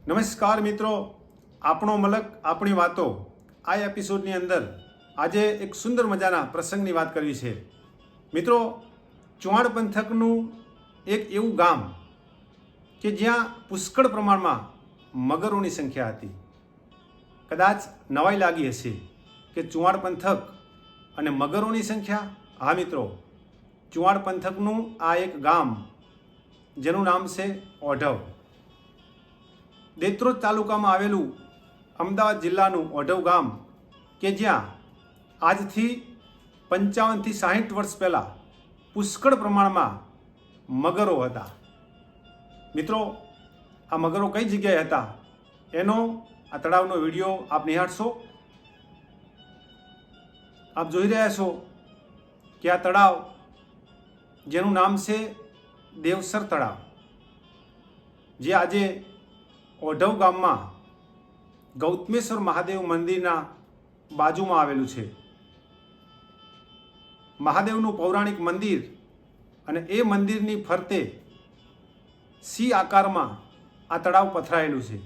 નમસ્કાર મિત્રો, આપણો મલક આપણી વાતો આ એપિસોડની અંદર આજે એક સુંદર મજાના પ્રસંગની વાત કરવી છે. મિત્રો, ચુવાડ પંથકનું એક એવું ગામ કે જ્યાં પુષ્કળ પ્રમાણમાં મગરોની સંખ્યા હતી. કદાચ નવાઈ લાગી હશે કે ચુવાડ પંથક અને મગરોની સંખ્યા. હા મિત્રો, ચુવાડ પંથકનું આ એક ગામ જેનું નામ છે ઓઢવ. દેત્રોજ તાલુકામાં આવેલું અમદાવાદ જિલ્લાનું ઓઢવ ગામ કે જ્યાં આજથી 55 થી 60 વર્ષ પહેલાં પુષ્કળ પ્રમાણમાં મગરો હતા. મિત્રો, આ મગરો કઈ જગ્યાએ હતા એનો આ તળાવનો વિડીયો આપ નિહાળશો. આપ જોઈ રહ્યા છો કે આ તળાવ જેનું નામ છે દેવસર તળાવ, જે આજે ઓઢવ ગામમાં ગૌતમેશ્વર મહાદેવ મંદિરના બાજુમાં આવેલું છે. મહાદેવનું પૌરાણિક મંદિર અને એ મંદિરની ફરતે સી આકારમાં આ તળાવ પથરાયેલું છે.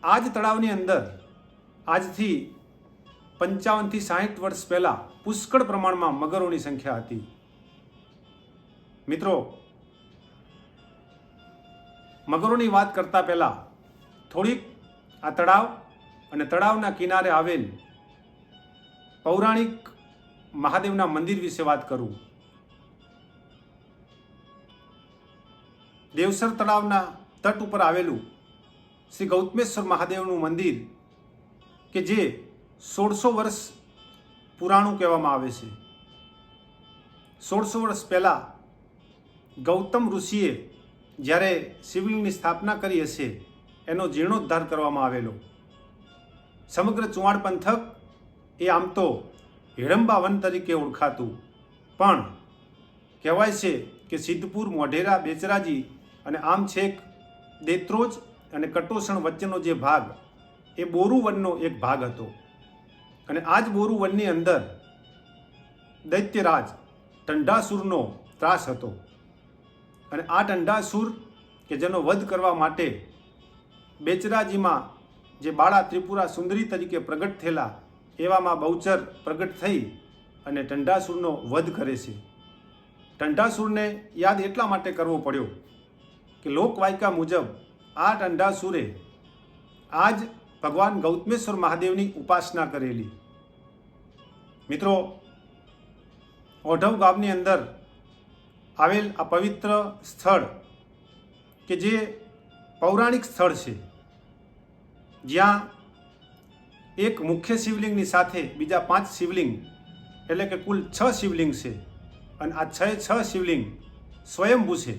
આ જ તળાવની અંદર આજથી 55 થી 60 વર્ષ પહેલાં પુષ્કળ પ્રમાણમાં મગરોની સંખ્યા હતી. મિત્રો, મગરોની વાત કરતા પહેલાં થોડીક આ તળાવ અને તળાવના કિનારે આવેલ પૌરાણિક મહાદેવના મંદિર વિશે વાત કરું. દેવસર તળાવના તટ ઉપર આવેલું શ્રી ગૌતમેશ્વર મહાદેવનું મંદિર કે જે 1600 વર્ષ પુરાણું કહેવામાં આવે છે. 1600 વર્ષ પહેલાં ગૌતમ ઋષિએ જ્યારે શિવલિંગની સ્થાપના કરી હશે એનો જીર્ણોદ્ધાર કરવામાં આવેલો. સમગ્ર ચુવાડ પંથક એ આમ તો હિડમ્બા વન તરીકે ઓળખાતું, પણ કહેવાય છે કે સિદ્ધપુર, મોઢેરા, બેચરાજી અને આમ છેક દેત્રોજ અને કટોસણ વચ્ચેનો જે ભાગ એ બોરુ વનનો એક ભાગ હતો. અને આ જ બોરુ વનની અંદર દૈત્યરાજ ટંડાસુરનો ત્રાસ હતો. અને આ ટંડાસુર કે જેનો વધ કરવા માટે બેચરાજીમાં જે બાળા ત્રિપુરા સુંદરી તરીકે પ્રગટ થયેલા એવામાં બહુચર પ્રગટ થઈ અને ટંડાસુરનો વધ કરે છે. ટંડાસુરને યાદ એટલા માટે કરવો પડ્યો કે લોકવાયકા મુજબ આ ટંડાસુરે આજ ભગવાન ગૌતમેશ્વર મહાદેવની ઉપાસના કરેલી. મિત્રો, ઓઢવ ગામની અંદર આવેલ આ પવિત્ર સ્થળ કે જે પૌરાણિક સ્થળ છે, જ્યાં એક મુખ્ય શિવલિંગની સાથે બીજા 5 શિવલિંગ એટલે કે કુલ 6 શિવલિંગ છે. અને આ 6 શિવલિંગ સ્વયંભૂ છે.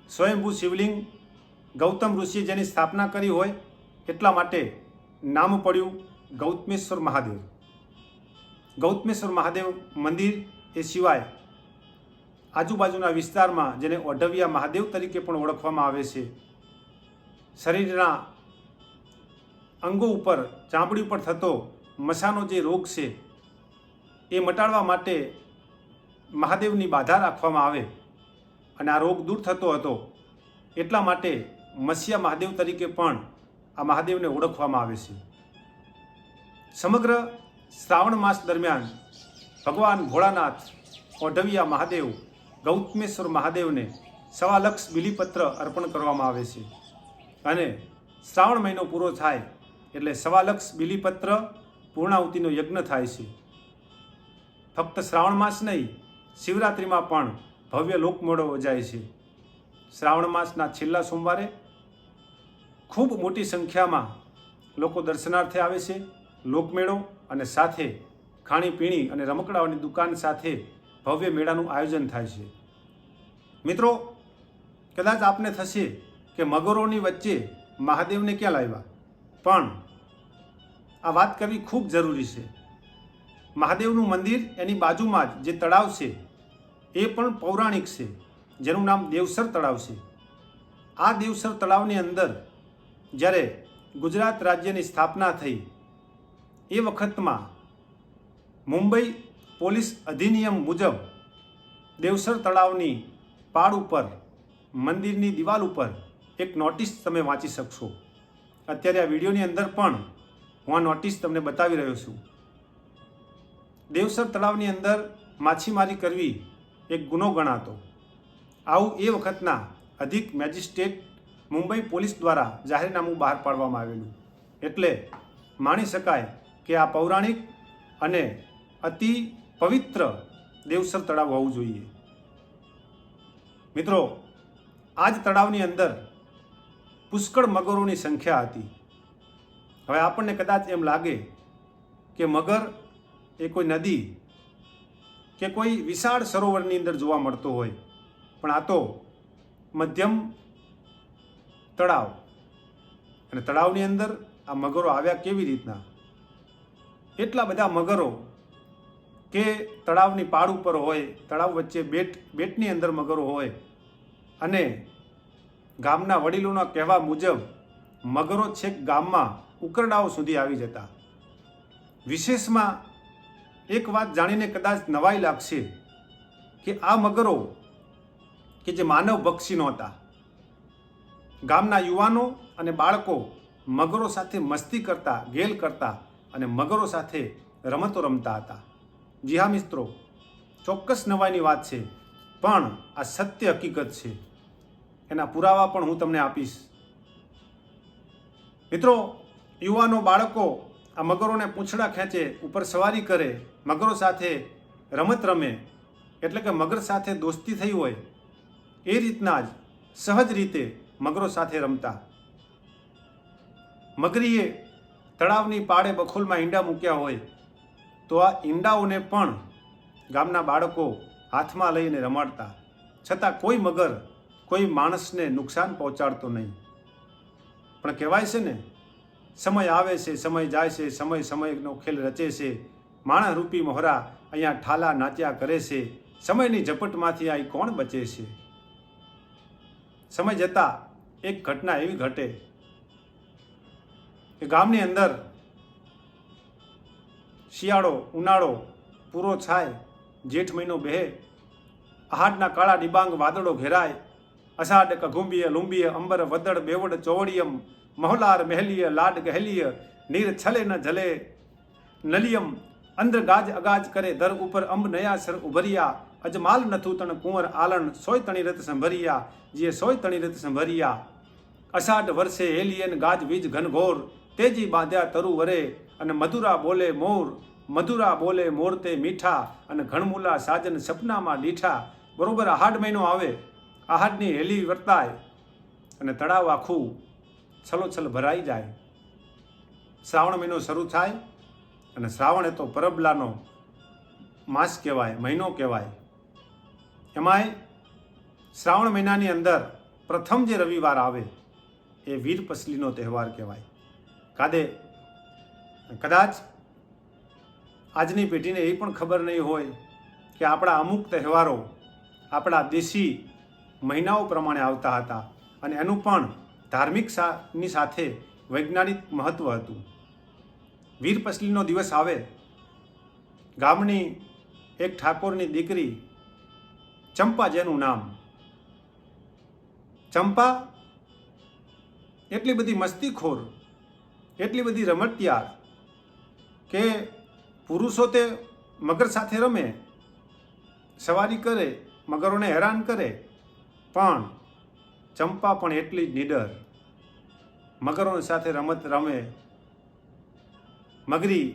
સ્વયંભૂ શિવલિંગ ગૌતમ ઋષિએ જેની સ્થાપના કરી હોય એટલા માટે નામ પડ્યું ગૌતમેશ્વર મહાદેવ. ગૌતમેશ્વર મહાદેવ મંદિર એ સિવાય આજુબાજુના વિસ્તારમાં જેને ઓઢવિયા મહાદેવ તરીકે પણ ઓળખવામાં આવે છે, શરીરના અંગો ઉપર, ચામડી ઉપર થતો મસાનો જે રોગ છે એ મટાડવા માટે મહાદેવની બાધા રાખવામાં આવે અને આ રોગ દૂર થતો હતો. એટલા માટે મસિયા મહાદેવ તરીકે પણ આ મહાદેવને ઓળખવામાં આવે છે. સમગ્ર શ્રાવણ માસ દરમિયાન ભગવાન ભોળાનાથ ઓઢવિયા મહાદેવ ગૌતમેશ્વર મહાદેવને 1.25 લાખ બિલીપત્ર અર્પણ કરવામાં આવે છે. અને શ્રાવણ મહિનો પૂરો થાય એટલે 1.25 લાખ બિલીપત્ર પૂર્ણાહુતિનો યજ્ઞ થાય છે. ફક્ત શ્રાવણ માસ નહીં, શિવરાત્રિમાં પણ ભવ્ય લોકમેળો યોજાય છે. શ્રાવણ માસના છેલ્લા સોમવારે ખૂબ મોટી સંખ્યામાં લોકો દર્શનાર્થે આવે છે. લોકમેળો અને સાથે ખાણીપીણી અને રમકડાઓની દુકાન સાથે ભવ્ય મેળાનું આયોજન થાય છે. મિત્રો, કદાચ આપને થશે કે મગરોની વચ્ચે મહાદેવને ક્યાં લાવ્યા, પણ આ વાત કરવી ખૂબ જરૂરી છે. મહાદેવનું મંદિર એની બાજુમાં જ જે તળાવ છે એ પણ પૌરાણિક છે, જેનું નામ દેવસર તળાવ છે. આ દેવસર તળાવની અંદર જ્યારે ગુજરાત રાજ્યની સ્થાપના થઈ એ વખતમાં મુંબઈ પોલીસ અધિનિયમ મુજબ દેવસર તળાવની પાળ ઉપર, મંદિરની દિવાલ ઉપર એક નોટિસ તમે વાંચી શકશો. અત્યારે આ વિડીયોની અંદર પણ હું આ નોટિસ તમને બતાવી રહ્યો છું. દેવસર તળાવની અંદર માછીમારી કરવી એક ગુનો ગણાતો. આવું એ વખતના અધિક મેજિસ્ટ્રેટ મુંબઈ પોલીસ દ્વારા જાહેરનામું બહાર પાડવામાં આવેલું. એટલે માણી શકાય કે આ પૌરાણિક અને અતિ પવિત્ર દેવસર તળાવ હોવું જોઈએ. મિત્રો, આ જ તળાવની અંદર પુષ્કળ મગરોની સંખ્યા હતી. હવે આપણને કદાચ એમ લાગે કે મગર એ કોઈ નદી કે કોઈ વિશાળ સરોવરની અંદર જોવા મળતો હોય, પણ આ તો મધ્યમ તળાવ, અને તળાવની અંદર આ મગરો આવ્યા કેવી રીતના? એટલા બધા મગરો કે તળાવની પાળ ઉપર હોય, તળાવ વચ્ચે બેટની અંદર મગરો હોય, અને ગામના વડીલોના કહેવા મુજબ મગરો છેક ગામમાં ઉકરડાઓ સુધી આવી જતા. વિશેષમાં એક વાત જાણીને કદાચ નવાઈ લાગશે કે આ મગરો કે જે માનવ ભક્ષી નહોતા, ગામના યુવાનો અને બાળકો મગરો સાથે મસ્તી કરતા, ગેલ કરતા અને મગરો સાથે રમતો રમતા હતા. જી હા મિત્રો, ચોક્કસ નવાઈની વાત છે, પણ આ સત્ય હકીકત છે. એના પુરાવા પણ હું તમને આપીશ. મિત્રો, યુવાનો બાળકો આ મગરોને પૂંછડા ખેંચે, ઉપર સવારી કરે, મગરો સાથે રમત રમે, એટલે કે મગર સાથે દોસ્તી થઈ હોય એ રીતના જ સહજ રીતે મગરો સાથે રમતા. મગરીએ તળાવની પાળે બખોલમાં ઈંડા મૂક્યા હોય તો આ ઈંડાઓને પણ ગામના બાળકો હાથમાં લઈને રમાડતા. છતાં કોઈ મગર કોઈ માણસને નુકસાન પહોંચાડતો નહીં. પણ કહેવાય છે ને, સમય આવે છે, સમય જાય છે, સમય સમયનો ખેલ રચે છે, માણસ રૂપી મોહરા અહીંયા ઠાલા નાચ્યા કરે છે, સમયની ઝપટમાંથી અહીં કોણ બચે છે. સમય જતાં એક ઘટના એવી ઘટે કે ગામની અંદર શિયાળો, ઉનાળો પૂરો થાય, જેઠ મહિનો બેહે, આહાડના કાળા ડિબાંગ વાદળો ઘેરાય, અષાઢ કઘુંબીય લુંબીય અંબર વદળ બેવડ ચોવડિયમ મહોલાર મહેલીય લાડ ગહેલીય નીર છલે ન જલે નલિયમ અંદ્ર ગાજ અગાજ કરે દર ઉપર અંબ નયાસર ઉભરિયા અજમાલ નથુ તણ કુંવર આલણ સોય તણી રત સંભરિયા જીએ સોય તણી રત સંભરિયા અષાઢ વર્ષે હેલિયન ગાજ વીજ ઘનઘોર તેજી બાંધ્યા તરુ વરે અને મધુરા બોલે મોર, મધુરા બોલે મોર તે મીઠા અને ઘણમૂલા સાજન સપનામાં દીઠા. બરોબર આહાડ મહિનો આવે, આહાડની હેલી વર્તાય અને તળાવ આખું છલોછલ ભરાઈ જાય. શ્રાવણ મહિનો શરૂ થાય, અને શ્રાવણ એ તો પરબલાનો માસ કહેવાય, મહિનો કહેવાય. એમાંય શ્રાવણ મહિનાની અંદર પ્રથમ જે રવિવાર આવે એ વીર પસલીનો તહેવાર કહેવાય. કદાચ આજની પેઢીને એ પણ ખબર નહીં હોય કે આપણા અમુક તહેવારો આપણા દેશી મહિનાઓ પ્રમાણે આવતા હતા, અને એનું પણ ધાર્મિકની સાથે વૈજ્ઞાનિક મહત્ત્વ હતું. વીર પસલીનો દિવસ આવે, ગામની એક ઠાકોરની દીકરી ચંપા, જેનું નામ ચંપા, એટલી બધી મસ્તીખોર, એટલી બધી રમતિયાર કે પુરુષો તે મગર સાથે રમે, સવારી કરે, મગરોને હેરાન કરે, પણ ચંપા પણ એટલી જ નીડર, મગરોની સાથે રમત રમે. મગરી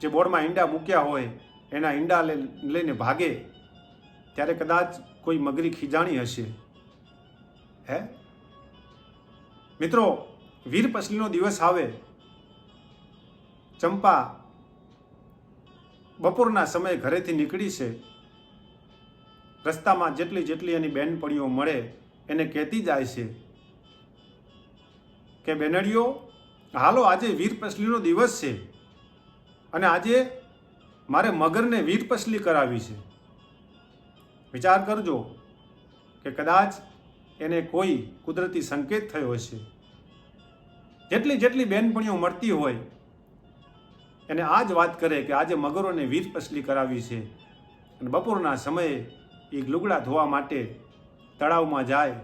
જે બોર્ડમાં ઈંડા મૂક્યા હોય એના ઈંડા લઈને ભાગે ત્યારે કદાચ કોઈ મગરી ખીજાણી હશે. હે મિત્રો, વીર પસલીનો દિવસ આવે, ચંપા બપોરના સમયે ઘરેથી નીકળી છે. રસ્તામાં જેટલી એની બહેનપણીઓ મળે એને કહેતી જાય છે કે બેનડીઓ, હાલો આજે વીર પસલીનો દિવસ છે, અને આજે મારે મગરને વીર પસલી કરાવી છે. વિચાર કરજો કે કદાચ એને કોઈ કુદરતી સંકેત થયો હશે. જેટલી બહેનપણીઓ મળતી હોય એને આ જ વાત કરે કે આજે મગરોને વીર પસલી કરાવી છે, અને બપોરના સમયે એ લુગડા ધોવા માટે તળાવમાં જાય,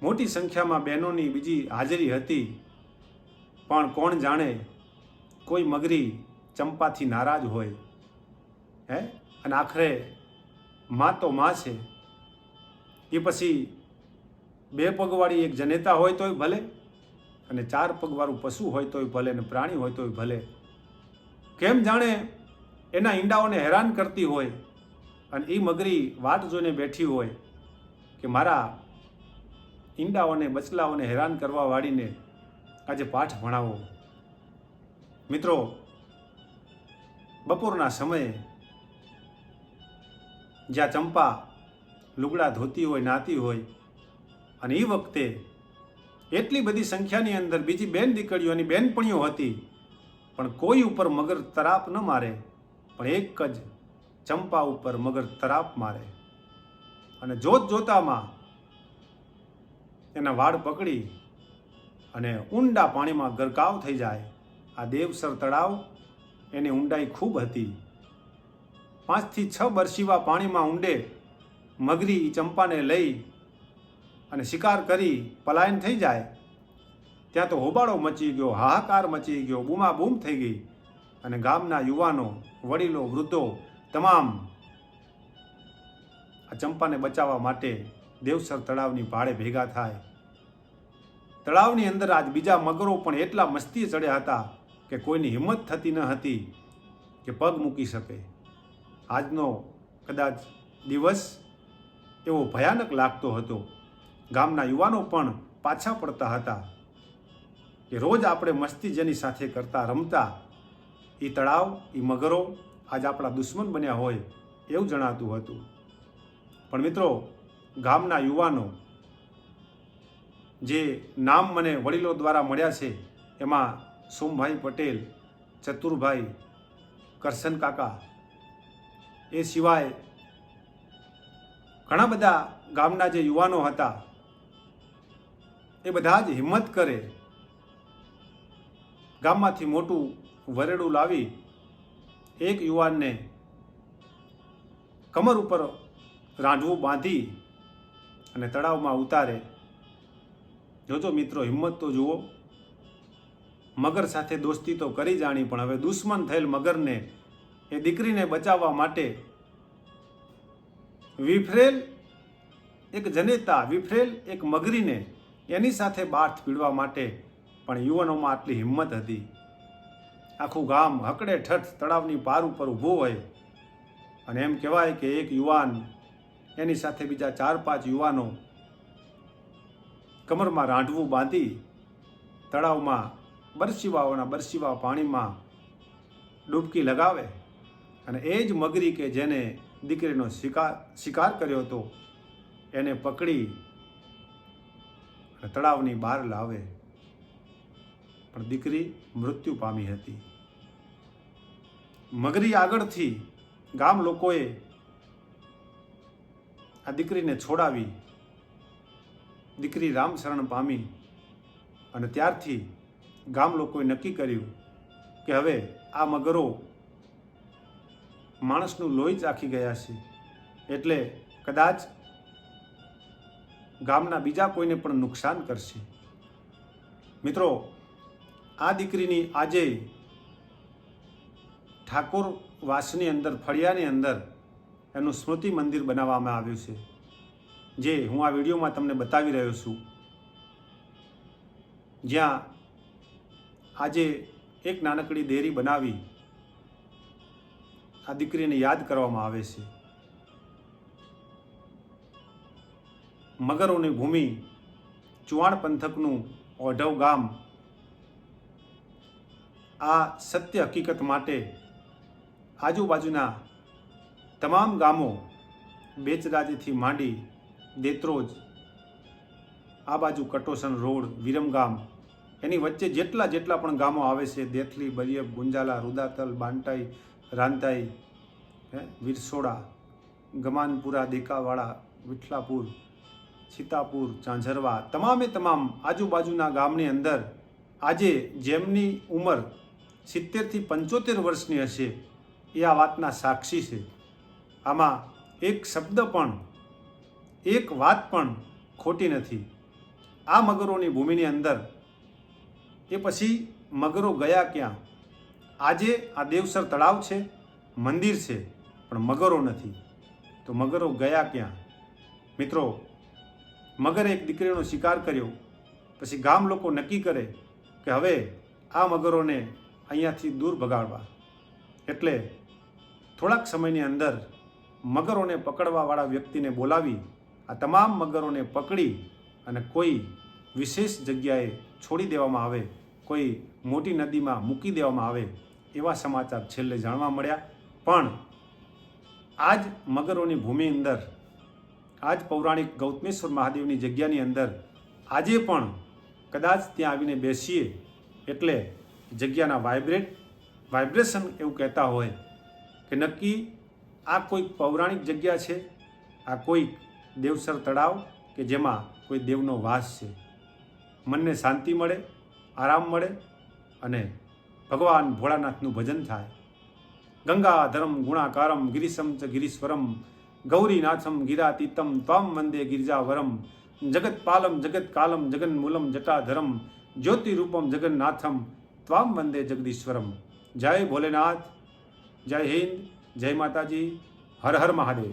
મોટી સંખ્યામાં બહેનોની બીજી હાજરી હતી, પણ કોણ જાણે કોઈ મગરી ચંપાથી નારાજ હોય અને આખરે માં તો માં છે, એ પછી 2 પગવાળી એક જનેતા હોય તોય ભલે, અને 4 પગવાળું પશુ હોય તોય ભલે, અને પ્રાણી હોય તોય ભલે, કેમ જાણે એના ઈંડાઓને હેરાન કરતી હોય, અને એ મગરી વાટ જોઈને બેઠી હોય કે મારા ઈંડાઓને બચલાઓને હેરાન કરવા વાળીને આજે પાઠ ભણાવો. મિત્રો, બપોરના સમયે જ્યાં ચંપા લુગડા ધોતી હોય, નાતી હોય, અને એ વખતે એટલી બધી સંખ્યાની અંદર બીજી બેન દીકરીઓની બેનપણીઓ હતી, પણ કોઈ ઉપર મગર તરાપ ન મારે, પણ એક જ ચંપા ઉપર મગર તરાપ મારે, અને જોત જોતામાં એના વાળ પકડી અને ઊંડા પાણીમાં ગરકાવ થઈ જાય. આ દેવસર તળાવ એની ઊંડાઈ ખૂબ હતી. 5 થી 6 બરસીવા પાણીમાં ઊંડે મગરી ચંપાને લઈ અને શિકાર કરી પલાયન થઈ જાય. ત્યાં તો હોબાળો મચી ગયો, હાહાકાર મચી ગયો, બૂમાબૂમ થઈ ગઈ, અને ગામના યુવાનો, વડીલો, વૃદ્ધો તમામ આ ચંપાને બચાવવા માટે દેવસર તળાવની પાળે ભેગા થાય. તળાવની અંદર આજ બીજા મગરો પણ એટલા મસ્તીએ ચડ્યા હતા કે કોઈની હિંમત થતી ન હતી કે પગ મૂકી શકે. આજનો કદાચ દિવસ એવો ભયાનક લાગતો હતો. ગામના યુવાનો પણ પાછા પડતા હતા કે રોજ આપણે મસ્તી જેની સાથે કરતા રમતા, એ તળાવ, એ મગરો આજ આપણા દુશ્મન બન્યા હોય એવું જણાતું હતું. પણ મિત્રો, ગામના યુવાનો જે નામ મને વડીલો દ્વારા મળ્યા છે, એમાં સોમભાઈ પટેલ, ચતુરભાઈ, કરશન કાકા, એ સિવાય ઘણા બધા ગામના જે યુવાનો હતા, એ બધા જ હિંમત કરે, ગામમાંથી મોટું વરેડું લાવી એક યુવાનને કમર ઉપર રાંઢવું બાંધી અને તળાવમાં ઉતારે. જોજો મિત્રો, હિંમત તો જુઓ. મગર સાથે દોસ્તી તો કરી જાણી, પણ હવે દુશ્મન થયેલ મગરને, એ દીકરીને બચાવવા માટે વિફરેલ એક જનેતા, વિફરેલ એક મગરીને એની સાથે બાથ પીડવા માટે પણ યુવાનોમાં આટલી હિંમત હતી. આખું ગામ હકડે ઠઠ તળાવની પાર ઉપર ઊભો હોય, અને એમ કહેવાય કે એક યુવાન એની સાથે બીજા 4-5 યુવાનો કમરમાં રાંઢવું બાંધી તળાવમાં બરસીવા પાણીમાં ડૂબકી લગાવે, અને એ જ મગરી કે જેને દીકરીનો શિકાર કર્યો હતો, એને પકડી તળાવની બહાર લાવે, પણ દીકરી મૃત્યુ પામી હતી. મગરી આગળથી ગામ લોકોએ આ દીકરીને છોડાવી. દીકરી રામશરણ પામી, અને ત્યારથી ગામ લોકોએ નક્કી કર્યું કે હવે આ મગરો માણસનું લોહી ચાખી ગયા છે, એટલે કદાચ ગામના બીજા કોઈને પણ નુકસાન કરશે. મિત્રો, આ દીકરીની આજે ઠાકોર વાસની અંદર, ફળિયાની અંદર એનું સ્મૃતિ મંદિર બનાવવામાં આવ્યું છે, જે હું આ વિડીયોમાં તમને બતાવી રહ્યો છું. જ્યાં આજે એક નાનકડી દેરી બનાવી આ દીકરીને યાદ કરવામાં આવે છે. મગરોની ભૂમિ ચુવાણ પંથકનું ઓઢવ ગામ આ સત્ય હકીકત માટે આજુબાજુના તમામ ગામો, બેચરાજીથી માંડી દેત્રોજ, આ બાજુ કટોસણ રોડ, વિરમગામ, એની વચ્ચે જેટલા પણ ગામો આવે છે, દેથલી, બરિયબ, ગુંજાલા, રૂદાતલ, બાંટાઈ, રાંતાઈ, વિરસોડા, ગમાનપુરા, દેકાવાડા, વિઠલાપુર, સીતાપુર, ઝાંઝરવા, તમામ આજુબાજુના ગામની અંદર આજે જેમની ઉંમર 70 થી 75 વર્ષની હશે, એ આ વાતના સાક્ષી છે. આમાં એક શબ્દ પણ, એક વાત પણ ખોટી નથી. આ મગરોની ભૂમિની અંદર એ પછી મગરો ગયા ક્યાં? આજે આ દેવસર તળાવ છે, મંદિર છે, પણ મગરો નથી. તો મગરો ગયા ક્યાં? મિત્રો, મગરે એક દીકરીનો શિકાર કર્યો. પછી ગામ લોકો નક્કી કરે કે હવે આ મગરોને અહીંયાથી દૂર ભગાડવા. એટલે થોડાક સમયની અંદર મગરોને પકડવાવાળા વ્યક્તિને બોલાવી આ તમામ મગરોને પકડી અને કોઈ વિશેષ જગ્યાએ છોડી દેવામાં આવે, કોઈ મોટી નદીમાં મૂકી દેવામાં આવે, એવા સમાચાર છેલ્લે જાણવા મળ્યા. પણ આજ મગરોની ભૂમિ અંદર, આજ પૌરાણિક ગૌતમેશ્વર મહાદેવની જગ્યાની અંદર આજે પણ કદાચ ત્યાં આવીને બેસીએ એટલે જગ્યાના વાઇબ્રેશન એવું કહેતા હોય કે નક્કી આ કોઈ પૌરાણિક જગ્યા છે, આ કોઈ દેવસર તળાવ કે જેમાં કોઈ દેવનો વાસ છે. મનને શાંતિ મળે, આરામ મળે અને ભગવાન ભોળાનાથનું ભજન થાય. ગંગાધરમ ગુણાકારમ ગિરીશમ ચ ગિરીશ્વરમ ગૌરીનાથમ ગિરાતીતમ ત્વામ વંદે ગિરિજાવરમ જગત્પાલમ જગત્કાલમ જગન્મૂલમ જટાધરમ જ્યોતિરૂપમ જગન્નાથમ ત્વામ વંદે જગદીશ્વરમ. જય ભોલેનાથ, જય હિન્દ, જય માતાજી, હર હર મહાદેવ.